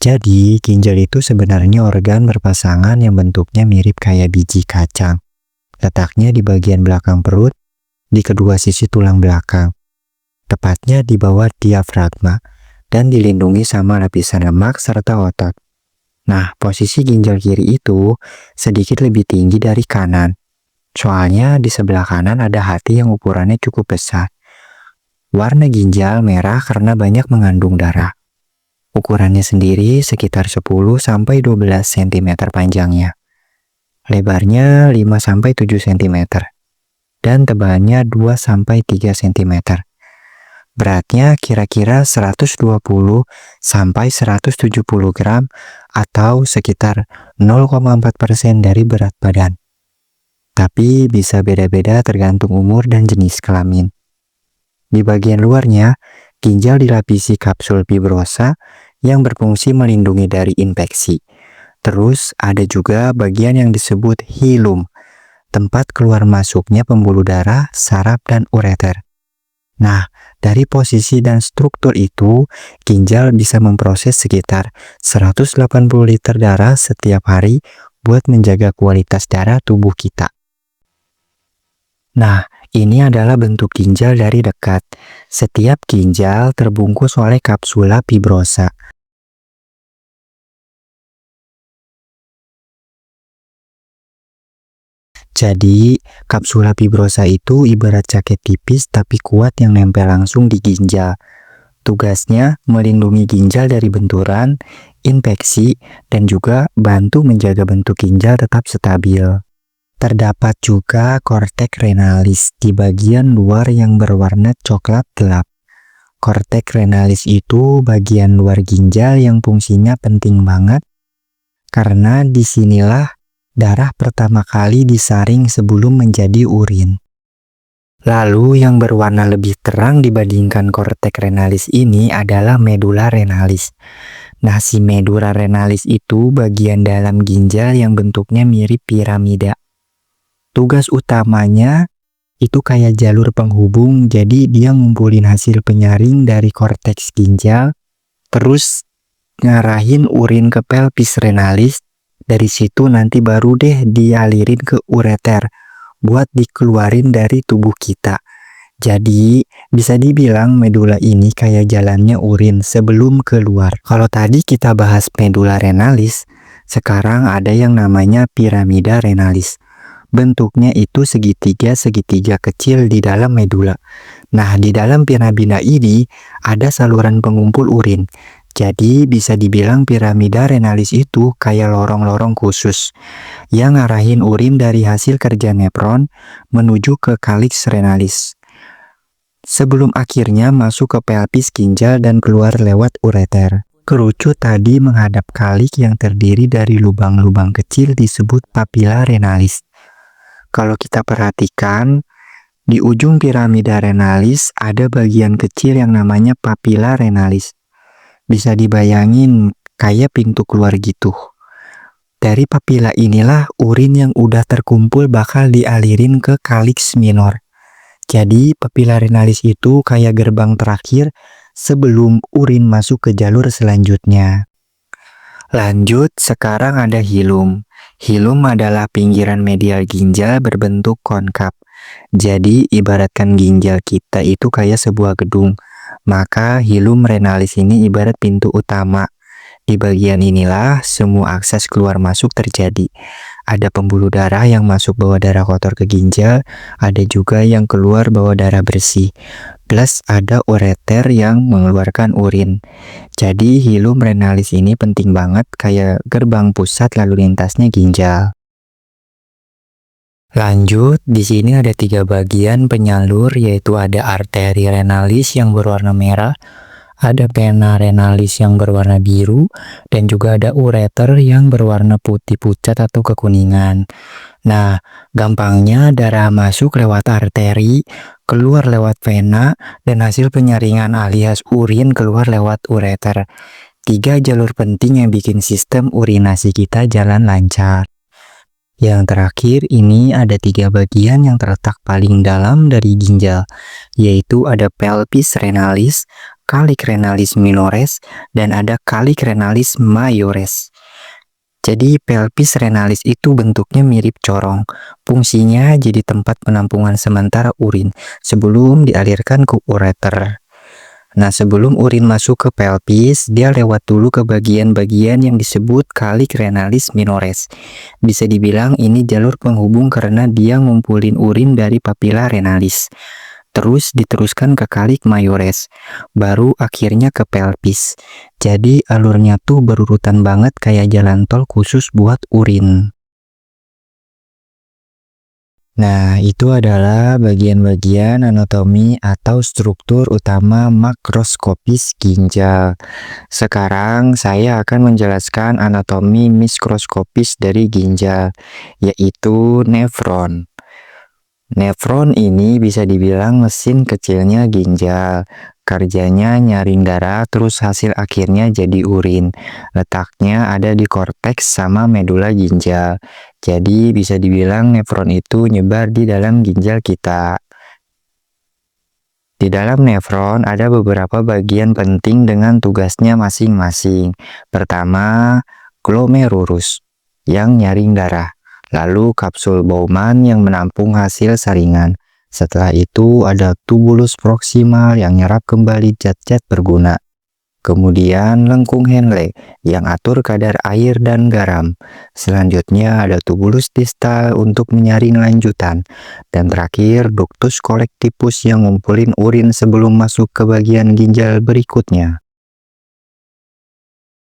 Jadi, ginjal itu sebenarnya organ berpasangan yang bentuknya mirip kayak biji kacang. Letaknya di bagian belakang perut, di kedua sisi tulang belakang. Tepatnya di bawah diafragma, dan dilindungi sama lapisan lemak serta otot. Nah, posisi ginjal kiri itu sedikit lebih tinggi dari kanan. Soalnya di sebelah kanan ada hati yang ukurannya cukup besar. Warna ginjal merah karena banyak mengandung darah. Ukurannya sendiri sekitar 10-12 cm panjangnya. Lebarnya 5-7 cm. Dan tebalnya 2-3 cm. Beratnya kira-kira 120-170 gram atau sekitar 0,4% dari berat badan. Tapi bisa beda-beda tergantung umur dan jenis kelamin. Di bagian luarnya, ginjal dilapisi kapsul fibrosa yang berfungsi melindungi dari infeksi. Terus ada juga bagian yang disebut hilum, tempat keluar masuknya pembuluh darah, saraf, dan ureter. Nah, dari posisi dan struktur itu, ginjal bisa memproses sekitar 180 liter darah setiap hari buat menjaga kualitas darah tubuh kita. Nah, ini adalah bentuk ginjal dari dekat. Setiap ginjal terbungkus oleh kapsula fibrosa. Jadi, kapsula fibrosa itu ibarat jaket tipis tapi kuat yang nempel langsung di ginjal. Tugasnya melindungi ginjal dari benturan, infeksi, dan juga bantu menjaga bentuk ginjal tetap stabil. Terdapat juga korteks renalis di bagian luar yang berwarna coklat gelap. Korteks renalis itu bagian luar ginjal yang fungsinya penting banget karena disinilah darah pertama kali disaring sebelum menjadi urin. Lalu yang berwarna lebih terang dibandingkan korteks renalis ini adalah medula renalis. Nah, si medula renalis itu bagian dalam ginjal yang bentuknya mirip piramida. Tugas utamanya itu kayak jalur penghubung, jadi dia ngumpulin hasil penyaring dari korteks ginjal, terus ngarahin urin ke pelvis renalis. Dari situ nanti baru deh dialirin ke ureter buat dikeluarin dari tubuh kita. Jadi bisa dibilang medula ini kayak jalannya urin sebelum keluar. Kalau tadi kita bahas medula renalis, sekarang ada yang namanya piramida renalis. Bentuknya itu segitiga-segitiga kecil di dalam medula. Nah, di dalam piramida ini ada saluran pengumpul urin. Jadi bisa dibilang piramida renalis itu kayak lorong-lorong khusus yang ngarahin urin dari hasil kerja nefron menuju ke kaliks renalis. Sebelum akhirnya masuk ke pelvis ginjal dan keluar lewat ureter. Kerucut tadi menghadap kalik yang terdiri dari lubang-lubang kecil disebut papila renalis. Kalau kita perhatikan, di ujung piramida renalis ada bagian kecil yang namanya papila renalis. Bisa dibayangin kayak pintu keluar gitu. Dari papila inilah urin yang udah terkumpul bakal dialirin ke kaliks minor. Jadi papila renalis itu kayak gerbang terakhir sebelum urin masuk ke jalur selanjutnya. Lanjut, sekarang ada hilum. Hilum adalah pinggiran medial ginjal berbentuk konkav. Jadi ibaratkan ginjal kita itu kayak sebuah gedung. Maka hilum renalis ini ibarat pintu utama. Di bagian inilah semua akses keluar masuk terjadi. Ada pembuluh darah yang masuk bawa darah kotor ke ginjal, ada juga yang keluar bawa darah bersih. Plus ada ureter yang mengeluarkan urin. Jadi hilum renalis ini penting banget kayak gerbang pusat lalu lintasnya ginjal. Lanjut, di sini ada 3 bagian penyalur, yaitu ada arteri renalis yang berwarna merah, ada vena renalis yang berwarna biru, dan juga ada ureter yang berwarna putih pucat atau kekuningan. Nah, gampangnya darah masuk lewat arteri, keluar lewat vena, dan hasil penyaringan alias urin keluar lewat ureter. 3 jalur penting yang bikin sistem urinasi kita jalan lancar. Yang terakhir ini ada 3 bagian yang terletak paling dalam dari ginjal, yaitu ada pelvis renalis, calic renalis minores, dan ada calic renalis majores. Jadi pelvis renalis itu bentuknya mirip corong. Fungsinya jadi tempat penampungan sementara urin sebelum dialirkan ke ureter. Nah, sebelum urin masuk ke pelvis, dia lewat dulu ke bagian-bagian yang disebut calic renalis minores. Bisa dibilang ini jalur penghubung karena dia ngumpulin urin dari papilla renalis. Terus diteruskan ke calic majores, baru akhirnya ke pelvis. Jadi alurnya tuh berurutan banget kayak jalan tol khusus buat urin. Nah, itu adalah bagian-bagian anatomi atau struktur utama makroskopis ginjal. Sekarang saya akan menjelaskan anatomi mikroskopis dari ginjal, yaitu nefron. Nefron ini bisa dibilang mesin kecilnya ginjal. Kerjanya nyaring darah, terus hasil akhirnya jadi urin. Letaknya ada di korteks sama medula ginjal. Jadi bisa dibilang nefron itu nyebar di dalam ginjal kita. Di dalam nefron ada beberapa bagian penting dengan tugasnya masing-masing. Pertama, glomerulus yang nyaring darah. Lalu kapsul Bowman yang menampung hasil saringan. Setelah itu ada tubulus proksimal yang nyerap kembali zat-zat berguna. Kemudian lengkung Henle yang atur kadar air dan garam. Selanjutnya ada tubulus distal untuk menyaring lanjutan. Dan terakhir ductus collectivus yang ngumpulin urin sebelum masuk ke bagian ginjal berikutnya.